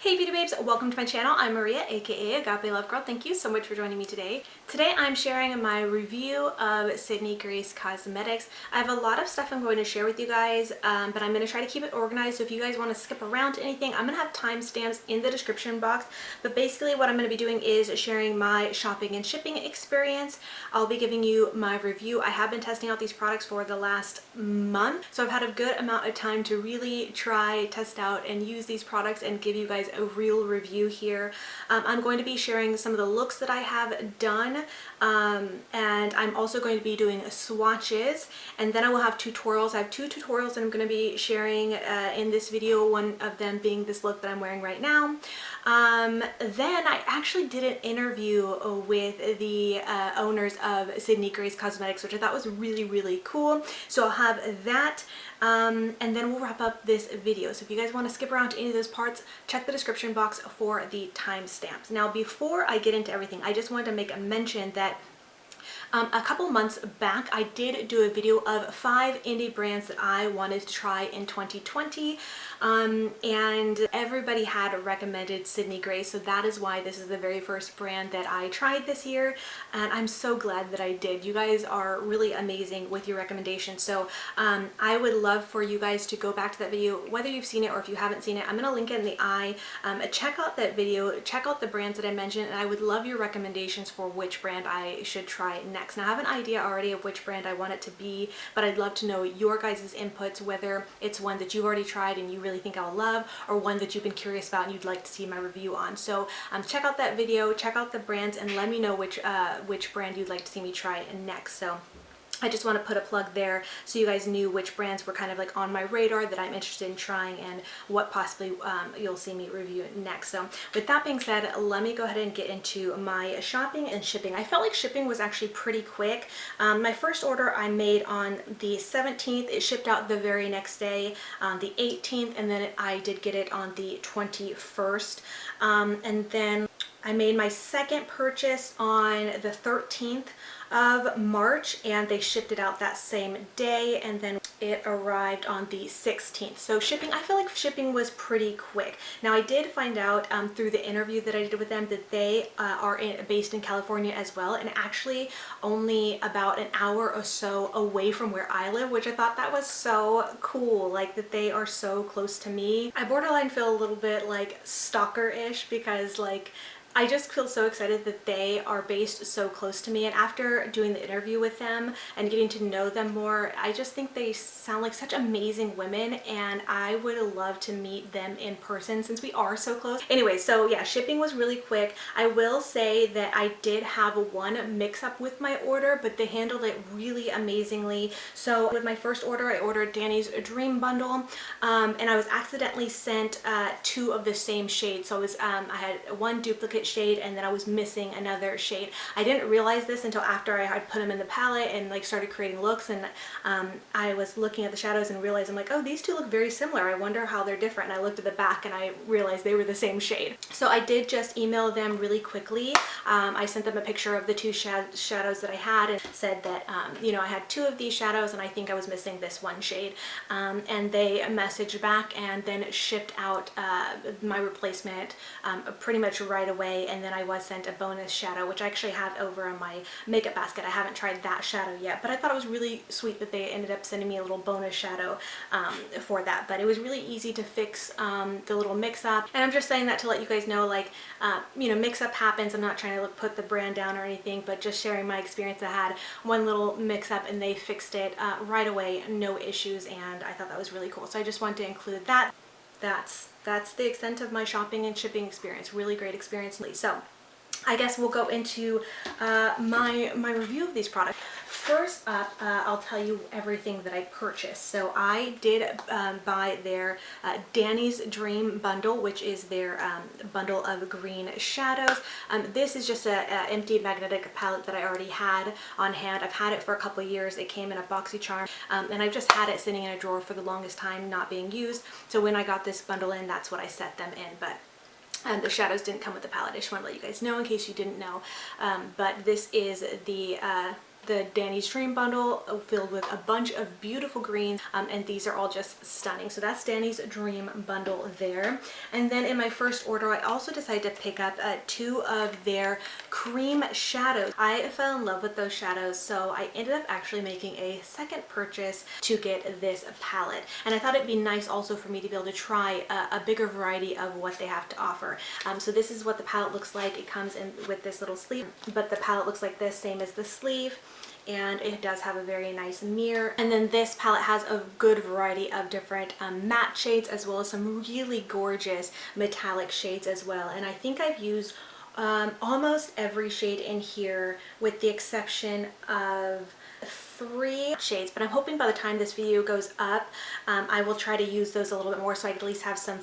Hey beauty babes, welcome to my channel. I'm Maria, aka Agape Love Girl. Thank you so much for joining me today. Today I'm sharing my review of Sydney Grace Cosmetics. I have a lot of stuff I'm going to share with you guys, but I'm going to try to keep it organized. So if you guys want to skip around to anything, I'm going to have timestamps in the description box. But basically what I'm going to be doing is sharing my shopping and shipping experience. I'll be giving you my review. I have been testing out these products for the last month, so I've had a good amount of time to really try, test out, and use these products and give you guys a real review here. I'm going to be sharing some of the looks that I have done, and I'm also going to be doing swatches, and then I will have tutorials. I have two tutorials that I'm going to be sharing in this video, one of them being this look that I'm wearing right now. Then I actually did an interview with the owners of Sydney Grace Cosmetics, which I thought was really cool. So I'll have that, and then we'll wrap up this video. So if you guys want to skip around to any of those parts, check the description box for the timestamps. Now before I get into everything, I just wanted to make a mention that a couple months back, I did do a video of 5 indie brands that I wanted to try in 2020, and everybody had recommended Sydney Grace, so that is why this is the very first brand that I tried this year, and I'm so glad that I did. You guys are really amazing with your recommendations, so I would love for you guys to go back to that video, whether you've seen it or if you haven't seen it. I'm going to link it in the eye. Check out that video, check out the brands that I mentioned, and I would love your recommendations for which brand I should try next. Now I have an idea already of which brand I want it to be, but I'd love to know your guys' inputs, whether it's one that you've already tried and you really think I'll love, or one that you've been curious about and you'd like to see my review on. So check out that video, check out the brands, and let me know which brand you'd like to see me try next. So I just want to put a plug there so you guys knew which brands were kind of like on my radar that I'm interested in trying, and what possibly you'll see me review next. So with that being said, let me go ahead and get into my shopping and shipping. I felt like shipping was actually pretty quick. My first order I made on the 17th. It shipped out the very next day on the 18th, and then I did get it on the 21st. And then I made my second purchase on the 13th of March, and they shipped it out that same day, and then it arrived on the 16th. So shipping, I feel like shipping was pretty quick. Now I did find out through the interview that I did with them that they are based in California as well, and actually only about an hour or so away from where I live, which I thought that was so cool, like that they are so close to me. I borderline feel a little bit like stalker-ish, because like I just feel so excited that they are based so close to me, and after doing the interview with them and getting to know them more, I just think they sound like such amazing women, and I would love to meet them in person since we are so close. Anyway, so yeah, shipping was really quick. I will say that I did have one mix-up with my order, but they handled it really amazingly. So with my first order, I ordered Danny's Dream Bundle, and I was accidentally sent 2 of the same shade. So I had one duplicate shade, and then I was missing another shade. I didn't realize this until after I had put them in the palette and like started creating looks, and I was looking at the shadows and realized, I'm like, oh, these two look very similar. I wonder how they're different. And I looked at the back and I realized they were the same shade. So I did just email them really quickly. I sent them a picture of the 2 shadows that I had, and said that you know, I had 2 of these shadows and I think I was missing this one shade, and they messaged back and then shipped out my replacement pretty much right away. And then I was sent a bonus shadow, which I actually have over in my makeup basket. I haven't tried that shadow yet, but I thought it was really sweet that they ended up sending me a little bonus shadow for that. But it was really easy to fix the little mix-up, and I'm just saying that to let you guys know, like, you know, mix-up happens. I'm not trying to put the brand down or anything, but just sharing my experience. I had one little mix-up and they fixed it right away, no issues, and I thought that was really cool. So I just wanted to include that. That's the extent of my shopping and shipping experience. Really great experience. So I guess we'll go into my review of these products. First up, I'll tell you everything that I purchased. So I did buy their Danny's Dream Bundle, which is their bundle of green shadows. This is just an empty magnetic palette that I already had on hand. I've had it for a couple of years. It came in a BoxyCharm, and I've just had it sitting in a drawer for the longest time, not being used. So when I got this bundle in, that's what I set them in. But the shadows didn't come with the palette. I just want to let you guys know in case you didn't know. But this is the the Danny's Dream bundle filled with a bunch of beautiful greens, and these are all just stunning. So that's Danny's Dream bundle there. And then in my first order, I also decided to pick up 2 of their cream shadows. I fell in love with those shadows, so I ended up actually making a second purchase to get this palette. And I thought it'd be nice also for me to be able to try a bigger variety of what they have to offer. So this is what the palette looks like. It comes in with this little sleeve, but the palette looks like this, same as the sleeve. And it does have a very nice mirror. And then this palette has a good variety of different matte shades, as well as some really gorgeous metallic shades as well. And I think I've used almost every shade in here with the exception of 3 shades, but I'm hoping by the time this video goes up, I will try to use those a little bit more so I can at least have some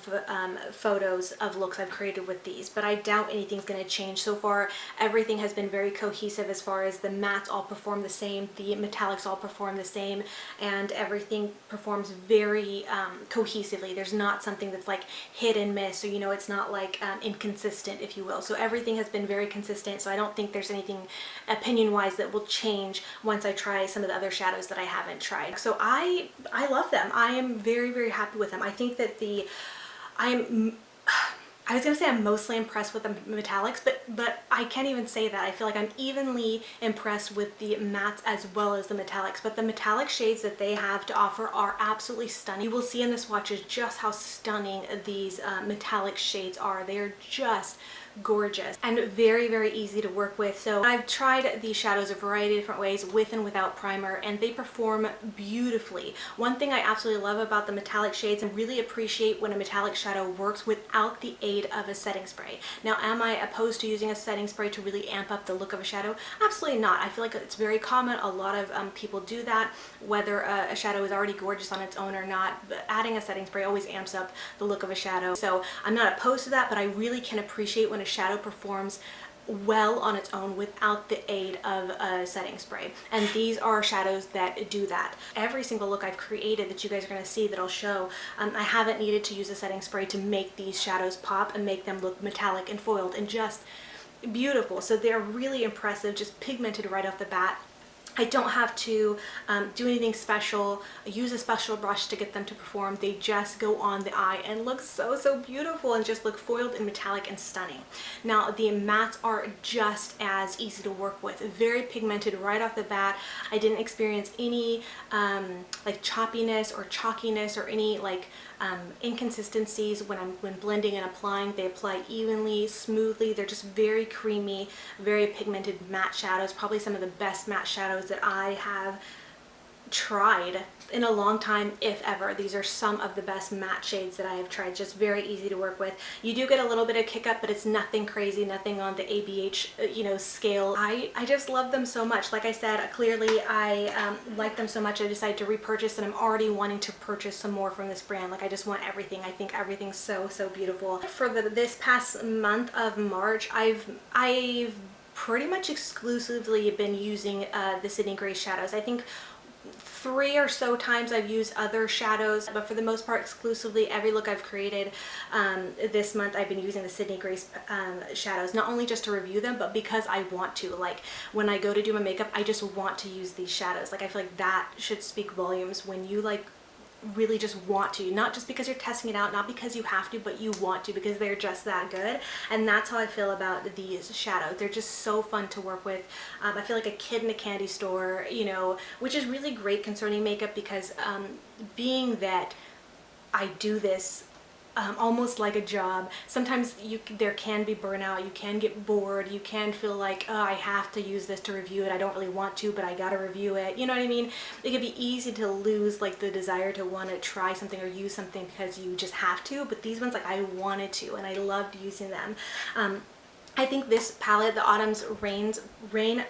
photos of looks I've created with these. But I doubt anything's going to change. So far, everything has been very cohesive as far as the mattes all perform the same, the metallics all perform the same, and everything performs very cohesively. There's not something that's like hit and miss, or you know, it's not like inconsistent, if you will. So everything has been very consistent, so I don't think there's anything opinion-wise that will change once I try some of the other shadows that I haven't tried. So I love them. I am very, very happy with them. I think that I was gonna say I'm mostly impressed with the metallics, but I can't even say that. I feel like I'm evenly impressed with the mattes as well as the metallics, but the metallic shades that they have to offer are absolutely stunning. You will see in the swatches just how stunning these metallic shades are. They are just gorgeous and very, very easy to work with. So I've tried these shadows a variety of different ways with and without primer, and they perform beautifully. One thing I absolutely love about the metallic shades and really appreciate when a metallic shadow works without the aid of a setting spray. Now, am I opposed to using a setting spray to really amp up the look of a shadow? Absolutely not. I feel like it's very common. A lot of people do that, whether a shadow is already gorgeous on its own or not, but adding a setting spray always amps up the look of a shadow. So I'm not opposed to that, but I really can appreciate when a shadow performs well on its own without the aid of a setting spray, and these are shadows that do that. Every single look I've created that you guys are going to see that I'll show, I haven't needed to use a setting spray to make these shadows pop and make them look metallic and foiled and just beautiful. So they're really impressive, just pigmented right off the bat. I don't have to do anything special, use a special brush to get them to perform. They just go on the eye and look so, so beautiful and just look foiled and metallic and stunning. Now, the mattes are just as easy to work with. Very pigmented right off the bat. I didn't experience any like choppiness or chalkiness or any like inconsistencies when blending and applying. They apply evenly, smoothly. They're just very creamy, very pigmented matte shadows. Probably some of the best matte shadows that I have tried in a long time, if ever. These are some of the best matte shades that I have tried. Just very easy to work with. You do get a little bit of kick up, but it's nothing crazy, nothing on the ABH scale. I just love them so much. Like I said, clearly I like them so much I decided to repurchase, and I'm already wanting to purchase some more from this brand. Like, I just want everything. I think everything's so, so beautiful. For this past month of March, I've pretty much exclusively been using the Sydney Grace shadows. I think 3 or so times I've used other shadows, but for the most part exclusively every look I've created this month I've been using the Sydney Grace shadows, not only just to review them, but because I want to. Like, when I go to do my makeup, I just want to use these shadows. Like, I feel like that should speak volumes when you like really just want to, not just because you're testing it out, not because you have to, but you want to, because they're just that good. And that's how I feel about these shadows. They're just so fun to work with. I feel like a kid in a candy store, you know, which is really great concerning makeup, because being that I do this almost like a job, sometimes there can be burnout, you can get bored, you can feel like, oh, I have to use this to review it, I don't really want to, but I gotta review it, you know what I mean? It can be easy to lose like the desire to want to try something or use something because you just have to, but these ones, like, I wanted to, and I loved using them. I think this palette, the Autumn's Rain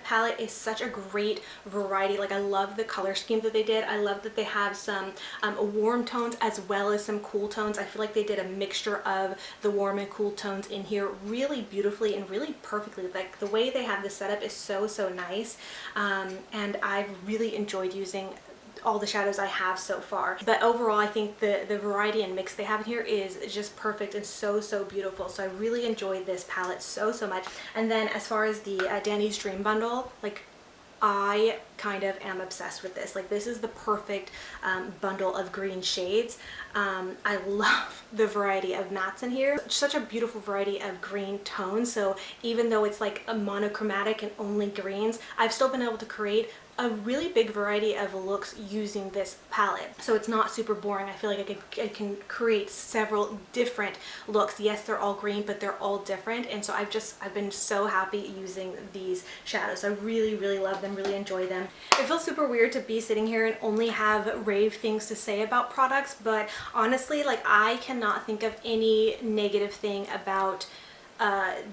palette, is such a great variety. Like, I love the color scheme that they did. I love that they have some warm tones as well as some cool tones. I feel like they did a mixture of the warm and cool tones in here really beautifully and really perfectly. Like, the way they have this setup is so, so nice, and I've really enjoyed using all the shadows I have so far. But overall, I think the variety and mix they have in here is just perfect and so, so beautiful. So I really enjoyed this palette so, so much. And then as far as the Danny's Dream bundle, like, I kind of am obsessed with this. Like, this is the perfect bundle of green shades. I love the variety of mattes in here. Such a beautiful variety of green tones. So even though it's like a monochromatic and only greens, I've still been able to create a really big variety of looks using this palette. So it's not super boring. I feel like I can create several different looks. Yes, they're all green, but they're all different. And so I've been so happy using these shadows. I really love them, really enjoy them. It feels super weird to be sitting here and only have rave things to say about products, but honestly, like, I cannot think of any negative thing about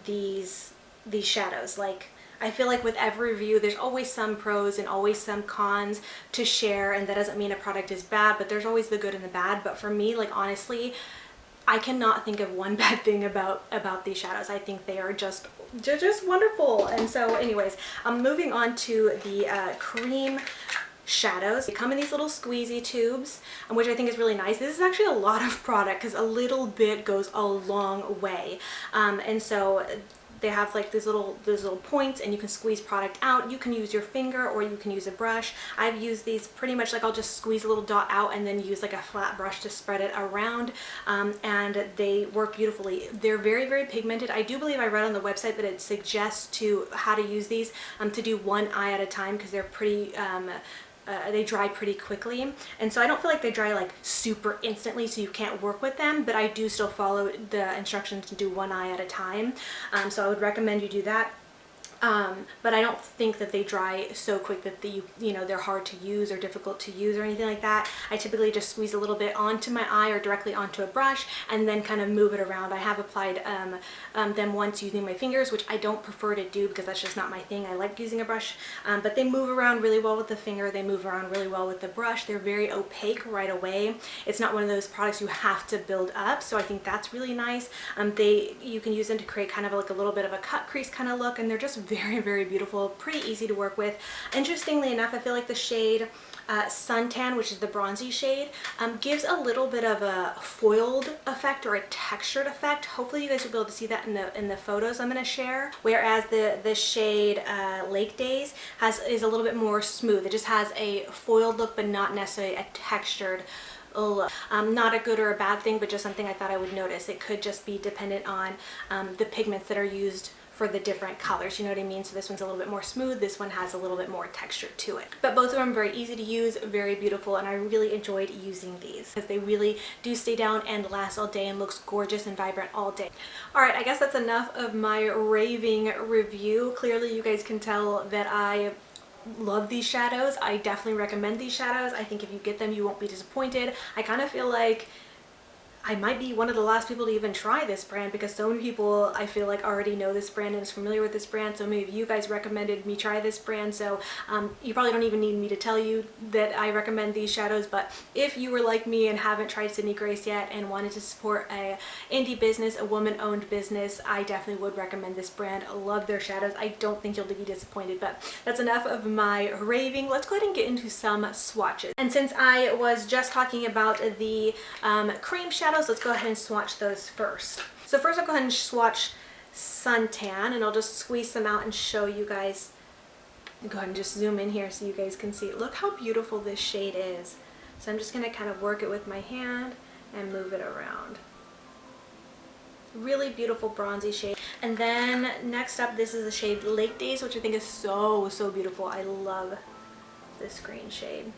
these shadows. Like, I feel like with every review, there's always some pros and always some cons to share, and that doesn't mean a product is bad, but there's always the good and the bad. But for me, like, honestly, I cannot think of one bad thing about these shadows. I think they're just wonderful. And so anyways, I'm moving on to the cream shadows. They come in these little squeezy tubes, which I think is really nice. This is actually a lot of product because a little bit goes a long way. And so they have like these little points, and you can squeeze product out. You can use your finger or you can use a brush. I've used these pretty much like I'll just squeeze a little dot out and then use like a flat brush to spread it around, and they work beautifully. They're very pigmented. I do believe I read on the website that it suggests to how to use these to do one eye at a time because they're pretty they dry pretty quickly, and so I don't feel like they dry like super instantly, so you can't work with them, but I do still follow the instructions to do one eye at a time. So I would recommend you do that. But I don't think that they dry so quick that they're hard to use or difficult to use or anything like that. I typically just squeeze a little bit onto my eye or directly onto a brush and then kind of move it around. I have applied them once using my fingers, which I don't prefer to do because that's just not my thing. I like using a brush, but they move around really well with the finger. They move around really well with the brush. They're very opaque right away. It's not one of those products you have to build up, so I think that's really nice. You can use them to create kind of like a little bit of a cut crease kind of look, and they're just very beautiful, pretty easy to work with. Interestingly enough, I feel like the shade Suntan, which is the bronzy shade, gives a little bit of a foiled effect or a textured effect. Hopefully you guys will be able to see that in the photos I'm going to share. Whereas the shade Lake Days is a little bit more smooth. It just has a foiled look, but not necessarily a textured look. Not a good or a bad thing, but just something I thought I would notice. It could just be dependent on the pigments that are used for the different colors, you know what I mean? So this one's a little bit more smooth, this one has a little bit more texture to it. But both of them are very easy to use, very beautiful, and I really enjoyed using these because they really do stay down and last all day and looks gorgeous and vibrant all day. Alright, I guess that's enough of my raving review. Clearly you guys can tell that I love these shadows. I definitely recommend these shadows. I think if you get them, you won't be disappointed. I kind of feel like I might be one of the last people to even try this brand because so many people I feel like already know this brand and is familiar with this brand. So many of you guys recommended me try this brand, so you probably don't even need me to tell you that I recommend these shadows. But if you were like me and haven't tried Sydney Grace yet and wanted to support a indie business, a woman-owned business, I definitely would recommend this brand. I love their shadows. I don't think you'll be disappointed. But that's enough of my raving. Let's go ahead and get into some swatches. And since I was just talking about the cream shadows, let's go ahead and swatch those first. So first I'll go ahead and swatch Suntan, and I'll just squeeze them out and show you guys. Go ahead and just zoom in here so you guys can see. Look how beautiful this shade is. So I'm just going to kind of work it with my hand and move it around. Really beautiful bronzy shade. And then next up, this is the shade Lake Days, which I think is so beautiful. I love this green shade.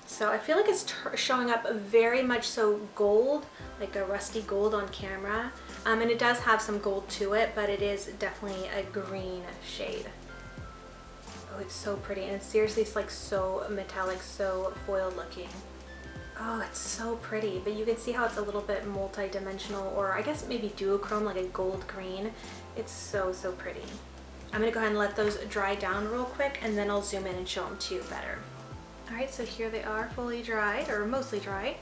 So I feel like it's showing up very much so gold, like a rusty gold on camera. And it does have some gold to it, but it is definitely a green shade. Oh, it's so pretty. And it's seriously, it's like so metallic, so foil looking. Oh, it's so pretty. But you can see how it's a little bit multi-dimensional, or I guess maybe duochrome, like a gold green. It's so pretty. I'm going to go ahead and let those dry down real quick, and then I'll zoom in and show them to you better. Alright, so here they are, fully dried, or mostly dried.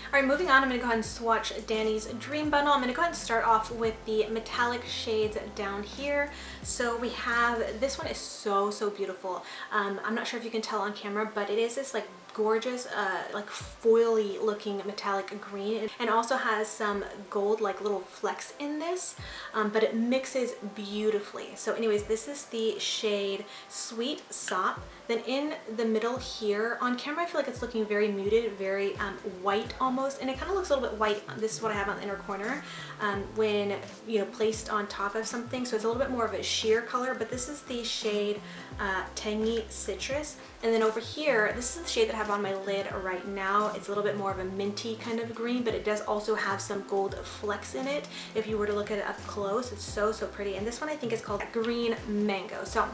Alright, moving on, I'm going to go ahead and swatch Danny's Dream Bundle. I'm going to go ahead and start off with the metallic shades down here. So we have, this one is so beautiful. I'm not sure if you can tell on camera, but it is this like gorgeous like foily looking metallic green, and also has some gold like little flecks in this, but it mixes beautifully. So anyways, this is the shade Sweet Sop. Then in the middle here, on camera I feel like it's looking very muted, very white almost, and it kind of looks a little bit white. This is what I have on the inner corner when, you know, placed on top of something, so it's a little bit more of a sheer color. But this is the shade Tangy Citrus. And then over here, this is the shade that I have on my lid right now. It's a little bit more of a minty kind of green, but it does also have some gold flecks in it. If you were to look at it up close, it's so pretty. And this one I think is called Green Mango. So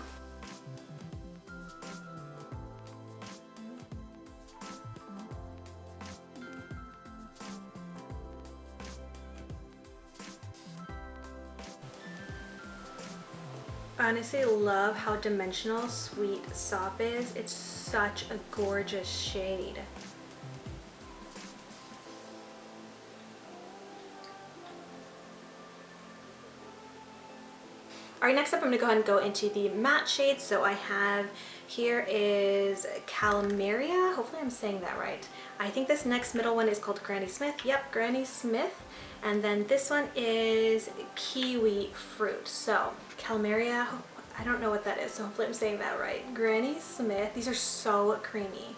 I honestly love how dimensional Sweet Sop is. It's such a gorgeous shade. Alright, next up I'm going to go ahead and go into the matte shades. So I have, here is Calmeria. Hopefully I'm saying that right. I think this next middle one is called Granny Smith. Yep, Granny Smith. And then this one is Kiwi Fruit. So Calmeria, I don't know what that is, so hopefully I'm saying that right. Granny Smith, these are so creamy.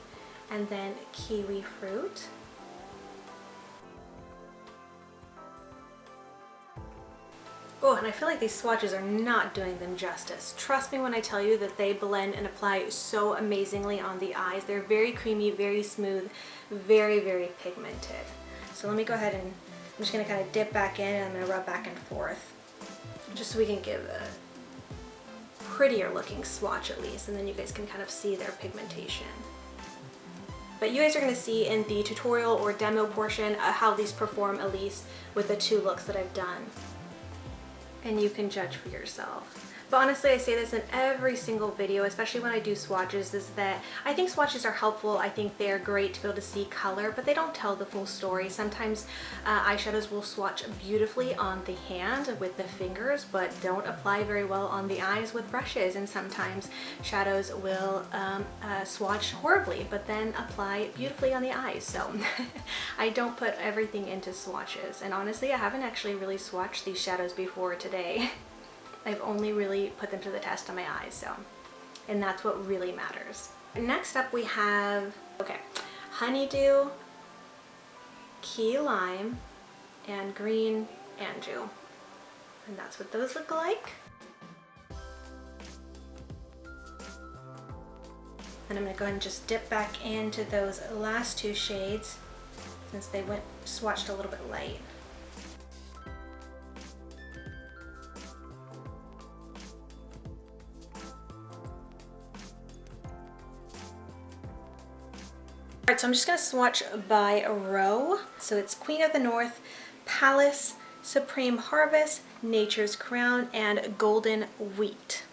And then Kiwi Fruit. Oh, and I feel like these swatches are not doing them justice. Trust me when I tell you that they blend and apply so amazingly on the eyes. They're very creamy, very smooth, very pigmented. So let me go ahead and I'm just going to kind of dip back in and I'm going to rub back and forth just so we can give a prettier looking swatch at least, and then you guys can kind of see their pigmentation. But you guys are going to see in the tutorial or demo portion how these perform, at least with the two looks that I've done. And you can judge for yourself. But honestly, I say this in every single video, especially when I do swatches, is that I think swatches are helpful. I think they're great to be able to see color, but they don't tell the full story. Sometimes eyeshadows will swatch beautifully on the hand with the fingers, but don't apply very well on the eyes with brushes. And sometimes shadows will swatch horribly, but then apply beautifully on the eyes. So I don't put everything into swatches. And honestly, I haven't actually really swatched these shadows before today. I've only really put them to the test on my eyes, so, and that's what really matters. Next up we have, Honeydew, Key Lime, and Green Anjou. And that's what those look like. And I'm going to go ahead and just dip back into those last two shades since they went swatched a little bit light. Alright, so I'm just going to swatch by row. So it's Queen of the North, Palace, Supreme Harvest, Nature's Crown, and Golden Wheat.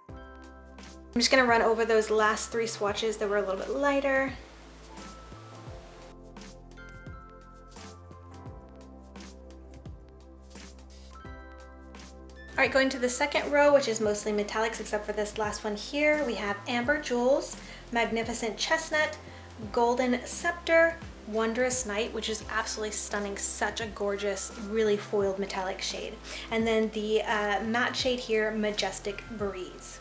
I'm just going to run over those last three swatches that were a little bit lighter. Alright, going to the second row, which is mostly metallics except for this last one here, we have Amber Jewels, Magnificent Chestnut, Golden Scepter, Wondrous Night, which is absolutely stunning, such a gorgeous, really foiled metallic shade. And then the matte shade here, Majestic Breeze.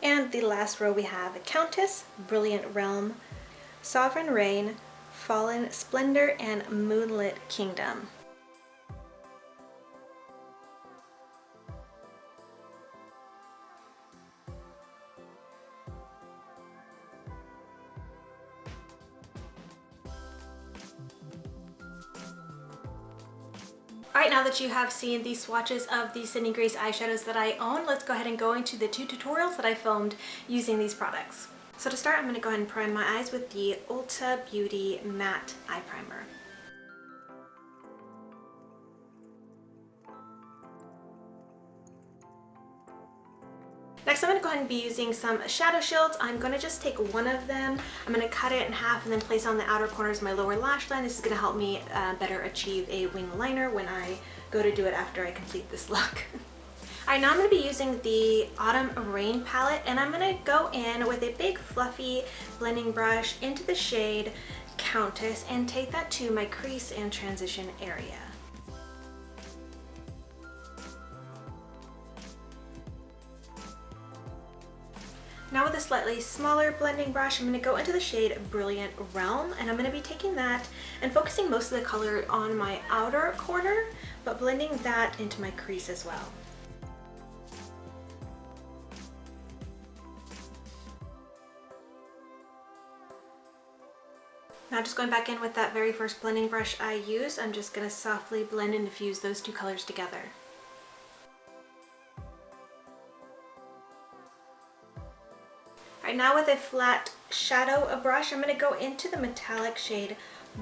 And the last row we have Countess, Brilliant Realm, Sovereign Reign, Fallen Splendor, and Moonlit Kingdom. Alright, now that you have seen the swatches of the Sydney Grace eyeshadows that I own, let's go ahead and go into the two tutorials that I filmed using these products. So to start, I'm going to go ahead and prime my eyes with the Ulta Beauty Matte Eye Primer. Next, I'm going to go ahead and be using some shadow shields. I'm going to just take one of them. I'm going to cut it in half and then place it on the outer corners of my lower lash line. This is going to help me better achieve a wing liner when I go to do it after I complete this look. Alright, now I'm going to be using the Autumn Rain palette, and I'm going to go in with a big fluffy blending brush into the shade Countess and take that to my crease and transition area. Now with a slightly smaller blending brush, I'm going to go into the shade Brilliant Realm, and I'm going to be taking that and focusing most of the color on my outer corner, but blending that into my crease as well. Now just going back in with that very first blending brush I used, I'm just going to softly blend and diffuse those two colors together. Alright, now with a flat shadow brush, I'm going to go into the metallic shade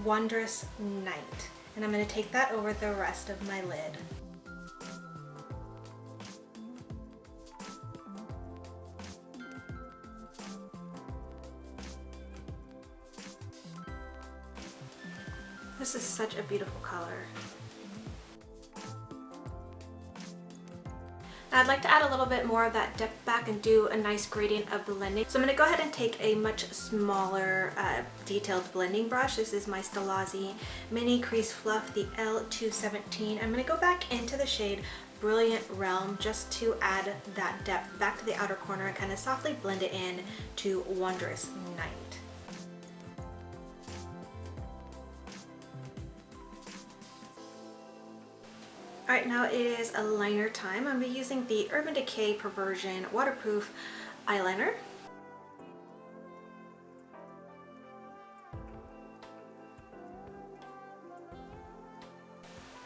Wondrous Night, and I'm going to take that over the rest of my lid. This is such a beautiful color. Now I'd like to add a little bit more of that depth back and do a nice gradient of blending. So I'm going to go ahead and take a much smaller detailed blending brush. This is my Stilazzi Mini Crease Fluff, the L217. I'm going to go back into the shade Brilliant Realm just to add that depth back to the outer corner and kind of softly blend it in to Wondrous Night. Alright, now it is a liner time. I'm going to be using the Urban Decay Perversion Waterproof Eyeliner.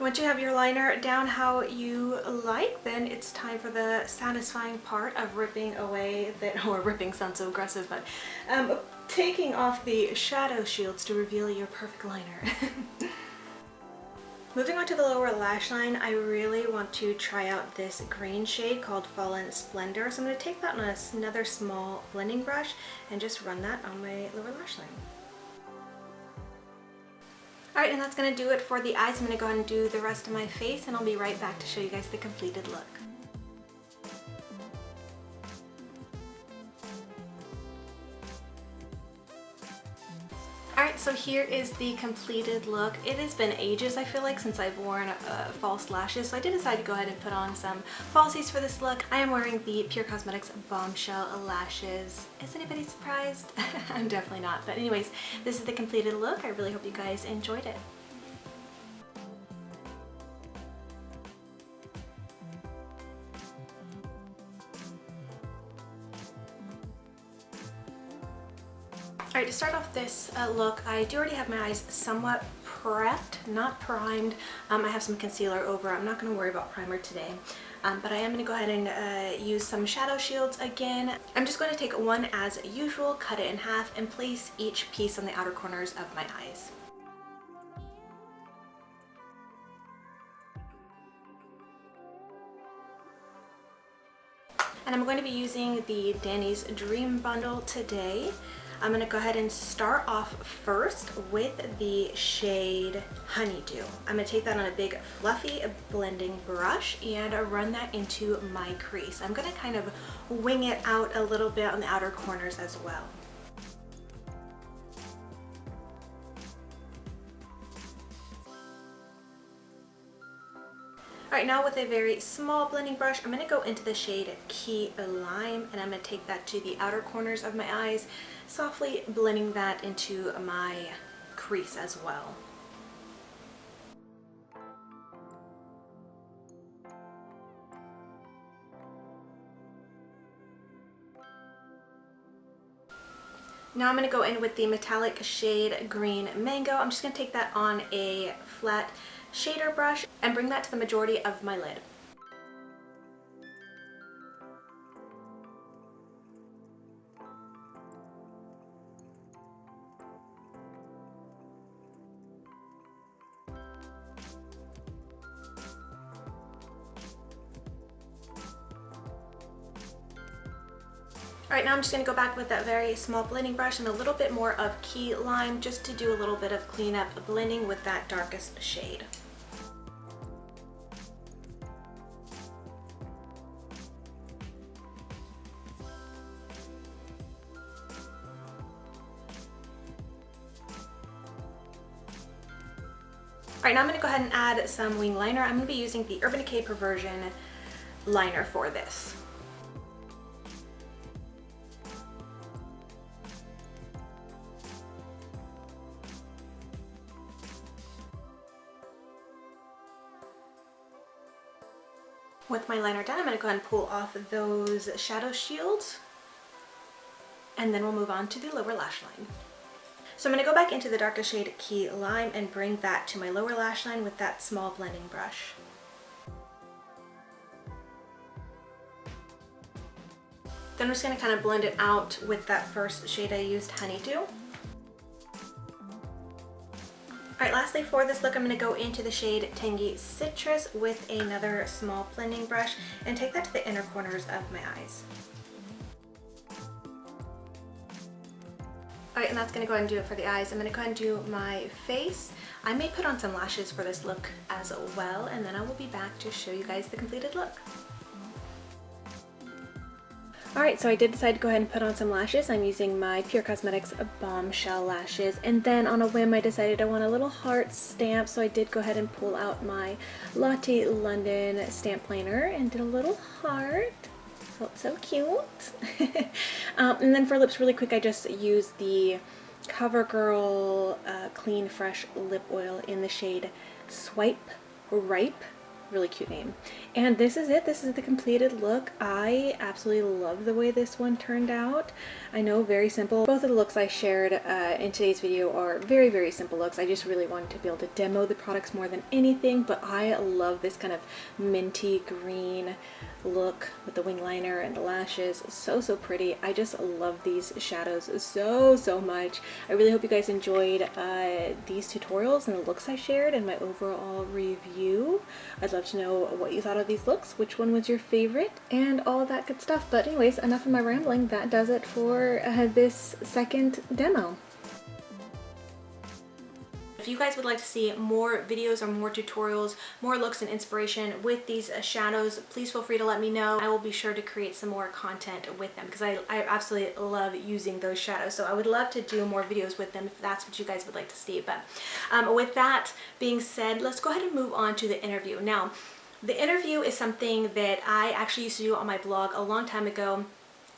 Once you have your liner down how you like, then it's time for the satisfying part of ripping away, or ripping sounds so aggressive, but taking off the shadow shields to reveal your perfect liner. Moving on to the lower lash line, I really want to try out this green shade called Fallen Splendor. So I'm going to take that on another small blending brush and just run that on my lower lash line. Alright, and that's going to do it for the eyes. I'm going to go ahead and do the rest of my face, and I'll be right back to show you guys the completed look. Alright, so here is the completed look. It has been ages, I feel like, since I've worn false lashes, so I did decide to go ahead and put on some falsies for this look. I am wearing the Pure Cosmetics Bombshell lashes. Is anybody surprised? I'm definitely not. But anyways, this is the completed look. I really hope you guys enjoyed it. Alright, to start off this look, I do already have my eyes somewhat prepped, not primed. I have some concealer over. I'm not going to worry about primer today, but I am going to go ahead and use some shadow shields again. I'm just going to take one as usual, cut it in half, and place each piece on the outer corners of my eyes. And I'm going to be using the Danny's Dream Bundle today. I'm going to go ahead and start off first with the shade Honeydew. I'm going to take that on a big fluffy blending brush and run that into my crease. I'm going to kind of wing it out a little bit on the outer corners as well. Alright, now with a very small blending brush, I'm going to go into the shade Key Lime, and I'm going to take that to the outer corners of my eyes, softly blending that into my crease as well. Now I'm going to go in with the metallic shade Green Mango. I'm just going to take that on a flat shader brush and bring that to the majority of my lid. Alright, now I'm just going to go back with that very small blending brush and a little bit more of Key Lime just to do a little bit of cleanup blending with that darkest shade. Alright, now I'm going to go ahead and add some wing liner. I'm going to be using the Urban Decay Perversion liner for this. With my liner done, I'm going to go ahead and pull off those shadow shields, and then we'll move on to the lower lash line. So I'm going to go back into the darkest shade Key Lime and bring that to my lower lash line with that small blending brush. Then I'm just going to kind of blend it out with that first shade I used, Honeydew. Alright, lastly for this look, I'm going to go into the shade Tangy Citrus with another small blending brush and take that to the inner corners of my eyes. Alright, and that's going to go ahead and do it for the eyes. I'm going to go ahead and do my face. I may put on some lashes for this look as well, and then I will be back to show you guys the completed look. Alright, so I did decide to go ahead and put on some lashes. I'm using my Pure Cosmetics Bombshell lashes, and then on a whim I decided I want a little heart stamp, so I did go ahead and pull out my Lotte London stamp planer and did a little heart. Felt so cute. And then for lips, really quick, I just used the CoverGirl Clean Fresh Lip Oil in the shade Swipe Ripe. Really cute name. And this is it. This is the completed look. I absolutely love the way this one turned out. I know, very simple. Both of the looks I shared in today's video are very, very simple looks. I just really wanted to be able to demo the products more than anything, but I love this kind of minty green look with the wing liner and the lashes. So, so pretty. I just love these shadows so, so much. I really hope you guys enjoyed these tutorials and the looks I shared and my overall review. I'd love to know what you thought of these looks, which one was your favorite, and all of that good stuff. But anyways, enough of my rambling. That does it for this second demo. If you guys would like to see more videos or more tutorials, more looks and inspiration with these shadows, please feel free to let me know. I will be sure to create some more content with them because I absolutely love using those shadows. So I would love to do more videos with them if that's what you guys would like to see. But with that being said, let's go ahead and move on to the interview. Now, the interview is something that I actually used to do on my blog a long time ago.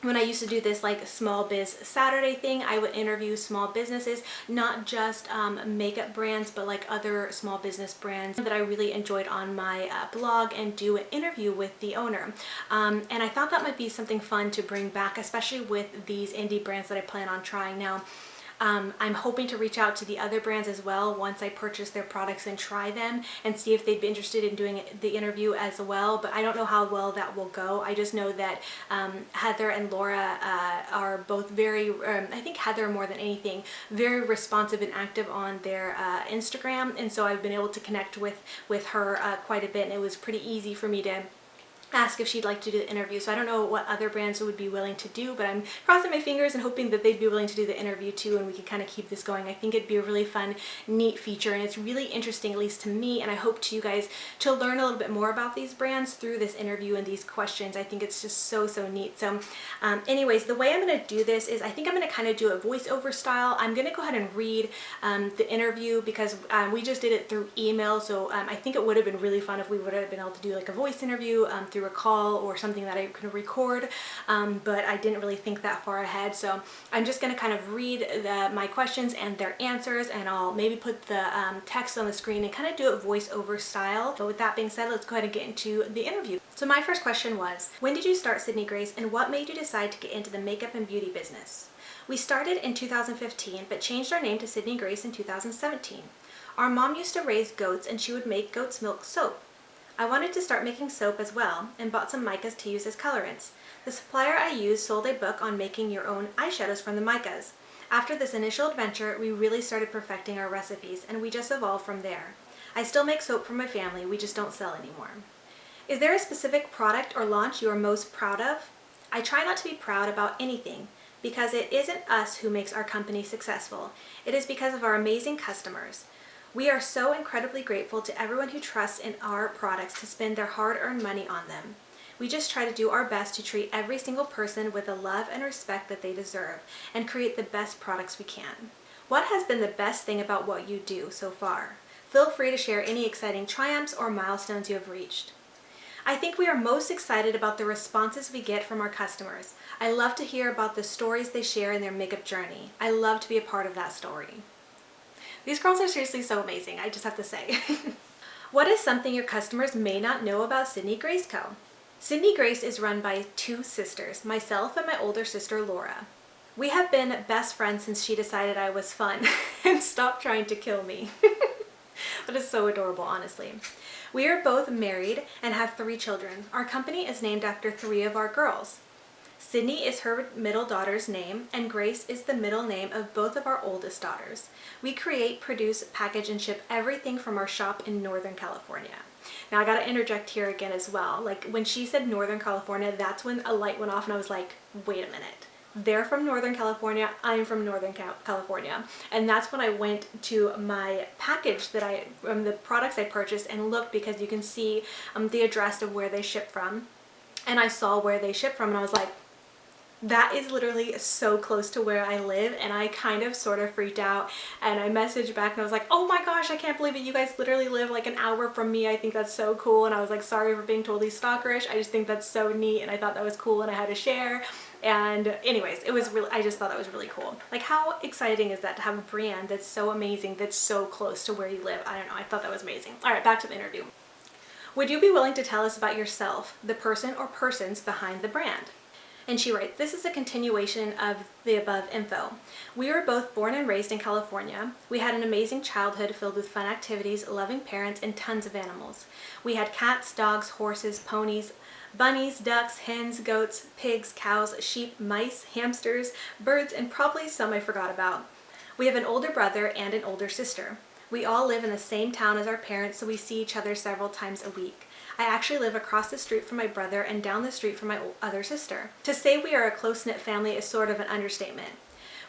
When I used to do this like Small Biz Saturday thing, I would interview small businesses, not just makeup brands, but like other small business brands that I really enjoyed on my blog, and do an interview with the owner. And I thought that might be something fun to bring back, especially with these indie brands that I plan on trying now. I'm hoping to reach out to the other brands as well once I purchase their products and try them and see if they'd be interested in doing the interview as well, but I don't know how well that will go. I just know that Heather and Laura are both very, I think Heather more than anything, very responsive and active on their Instagram, and so I've been able to connect with her quite a bit, and it was pretty easy for me to ask if she'd like to do the interview. So I don't know what other brands would be willing to do, but I'm crossing my fingers and hoping that they'd be willing to do the interview too, and we can kind of keep this going. I think it'd be a really fun, neat feature, and it's really interesting, at least to me, and I hope to you guys, to learn a little bit more about these brands through this interview and these questions. I think it's just so, so neat. So anyways, the way I'm going to do this is I think I'm going to kind of do a voiceover style. I'm going to go ahead and read the interview because we just did it through email, so I think it would have been really fun if we would have been able to do like a voice interview through a call or something that I could record, but I didn't really think that far ahead. So I'm just going to kind of read my questions and their answers, and I'll maybe put the text on the screen and kind of do it voiceover style. But with that being said, let's go ahead and get into the interview. So my first question was, when did you start Sydney Grace, and what made you decide to get into the makeup and beauty business? We started in 2015, but changed our name to Sydney Grace in 2017. Our mom used to raise goats, and she would make goat's milk soap. I wanted to start mixing soap as well, and bought some micas to use as colorants. The supplier I used sold a book on making your own eyeshadows from the micas. After this initial adventure, we really started perfecting our recipes, and we just evolved from there. I still make soap for my family, we just don't sell anymore. Is there a specific product or launch you are most proud of? I try not to be proud about anything because it isn't us who makes our company successful. It is because of our amazing customers. We are so incredibly grateful to everyone who trusts in our products to spend their hard-earned money on them. We just try to do our best to treat every single person with the love and respect that they deserve and create the best products we can. What has been the best thing about what you do so far? Feel free to share any exciting triumphs or milestones you have reached. I think we are most excited about the responses we get from our customers. I love to hear about the stories they share in their makeup journey. I love to be a part of that story. These girls are seriously so amazing, I just have to say. What is something your customers may not know about Sydney Grace Co? Sydney Grace is run by two sisters, myself and my older sister Laura. We have been best friends since she decided I was fun and stopped trying to kill me. That is so adorable, honestly. We are both married and have 3 children. Our company is named after 3 of our girls. Sydney is her middle daughter's name, and Grace is the middle name of both of our oldest daughters. We create, produce, package, and ship everything from our shop in Northern California. Now I gotta interject here again as well. Like when she said Northern California, that's when a light went off and I was like, wait a minute. They're from Northern California, I'm from Northern California. And that's when I went to my package that the products I purchased and looked, because you can see the address of where they ship from. And I saw where they ship from and I was like, that is literally so close to where I live. And I kind of sort of freaked out and I messaged back and I was like, oh my gosh, I can't believe it. You guys literally live like an hour from me. I think that's so cool. And I was like, sorry for being totally stalkerish. I just think that's so neat and I thought that was cool and I had to share. And anyways, it was really, I just thought that was really cool. Like how exciting is that to have a brand that's so amazing, that's so close to where you live? I don't know, I thought that was amazing. All right, back to the interview. Would you be willing to tell us about yourself, the person or persons behind the brand? And she writes, this is a continuation of the above info. We were both born and raised in California. We had an amazing childhood filled with fun activities, loving parents, and tons of animals. We had cats, dogs, horses, ponies, bunnies, ducks, hens, goats, pigs, cows, sheep, mice, hamsters, birds, and probably some I forgot about. We have an older brother and an older sister. We all live in the same town as our parents, so we see each other several times a week. I actually live across the street from my brother and down the street from my other sister. To say we are a close-knit family is sort of an understatement.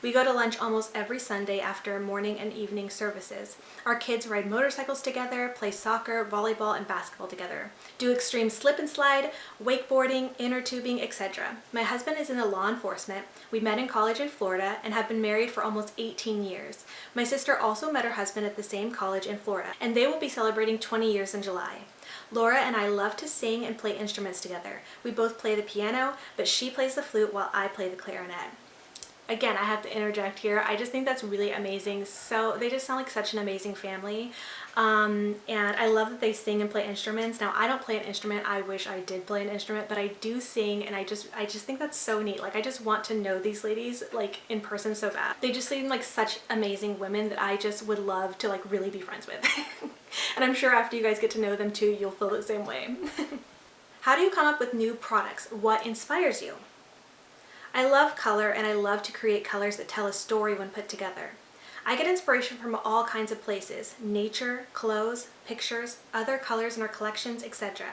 We go to lunch almost every Sunday after morning and evening services. Our kids ride motorcycles together, play soccer, volleyball, and basketball together, do extreme slip and slide, wakeboarding, inner tubing, etc. My husband is in the law enforcement. We met in college in Florida and have been married for almost 18 years. My sister also met her husband at the same college in Florida, and they will be celebrating 20 years in July. Laura and I love to sing and play instruments together. We both play the piano, but she plays the flute while I play the clarinet. Again, I have to interject here. I just think that's really amazing. So they just sound like such an amazing family. And I love that they sing and play instruments. Now, I don't play an instrument. I wish I did play an instrument, but I do sing, and I just think that's so neat. Like, I just want to know these ladies like in person so bad. They just seem like such amazing women that I just would love to like really be friends with. And I'm sure after you guys get to know them too, you'll feel the same way. How do you come up with new products? What inspires you? I love color, and I love to create colors that tell a story when put together. I get inspiration from all kinds of places: nature, clothes, pictures, other colors in our collections, etc.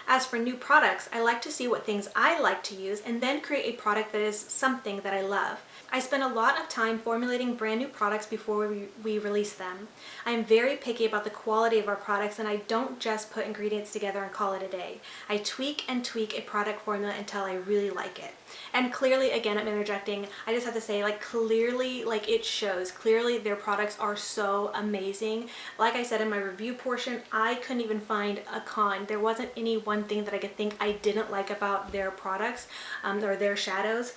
As for new products, I like to see what things I like to use and then create a product that is something that I love. I spend a lot of time formulating brand new products before we release them. I am very picky about the quality of our products, and I don't just put ingredients together and call it a day. I tweak and tweak a product formula until I really like it. And clearly, again, I'm interjecting, I just have to say, like, clearly, like, it shows. Clearly, their products are so amazing. Like I said in my review portion, I couldn't even find a con. There wasn't any one thing that I could think I didn't like about their products or their shadows.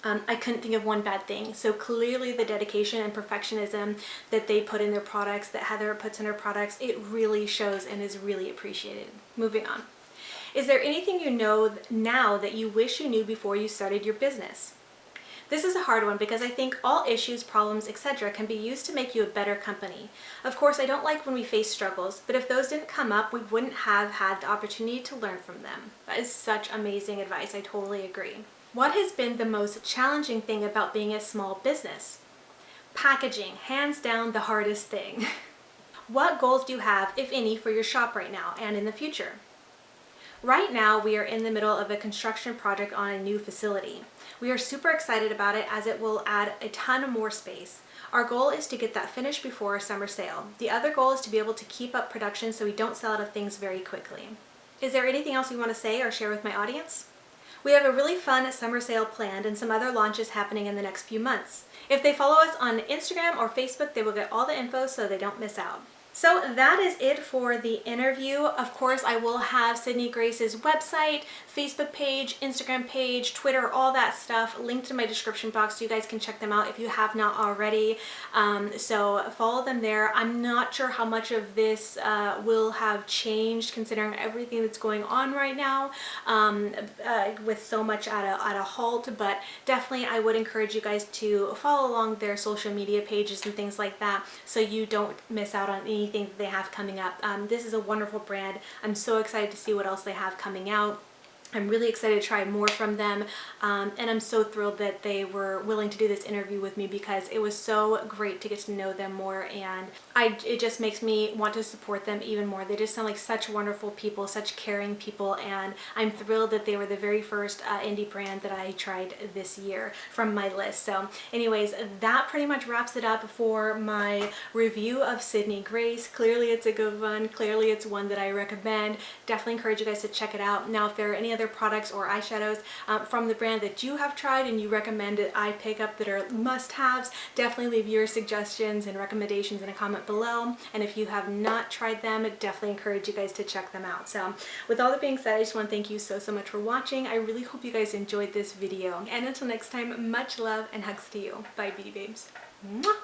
I couldn't think of one bad thing. So clearly the dedication and perfectionism that they put in their products, that Heather puts in her products, it really shows and is really appreciated. Moving on. Is there anything you know now that you wish you knew before you started your business? This is a hard one because I think all issues, problems, etc. can be used to make you a better company. Of course, I don't like when we face struggles, but if those didn't come up, we wouldn't have had the opportunity to learn from them. That is such amazing advice. I totally agree. What has been the most challenging thing about being a small business? Packaging, hands down the hardest thing. What goals do you have, if any, for your shop right now and in the future? Right now, we are in the middle of a construction project on a new facility. We are super excited about it as it will add a ton more space. Our goal is to get that finished before our summer sale. The other goal is to be able to keep up production so we don't sell out of things very quickly. Is there anything else you want to say or share with my audience? We have a really fun summer sale planned and some other launches happening in the next few months. If they follow us on Instagram or Facebook, they will get all the info so they don't miss out. So that is it for the interview. Of course, I will have Sydney Grace's website, Facebook page, Instagram page, Twitter, all that stuff linked in my description box so you guys can check them out if you have not already. So follow them there. I'm not sure how much of this will have changed considering everything that's going on right now with so much at a halt, but definitely I would encourage you guys to follow along their social media pages and things like that so you don't miss out on anything that they have coming up. This is a wonderful brand. I'm so excited to see what else they have coming out. I'm really excited to try more from them, and I'm so thrilled that they were willing to do this interview with me because it was so great to get to know them more, and it just makes me want to support them even more. They just sound like such wonderful people, such caring people, and I'm thrilled that they were the very first indie brand that I tried this year from my list. So anyways, that pretty much wraps it up for my review of Sydney Grace. Clearly it's a good one. Clearly it's one that I recommend. Definitely encourage you guys to check it out. Now, if there are any other products or eyeshadows from the brand that you have tried and you recommend that I pick up that are must-haves, definitely leave your suggestions and recommendations in a comment below. And if you have not tried them, definitely encourage you guys to check them out. So with all that being said, I just want to thank you so much for watching. I really hope you guys enjoyed this video. And until next time, much love and hugs to you. Bye, beauty babes. Mwah!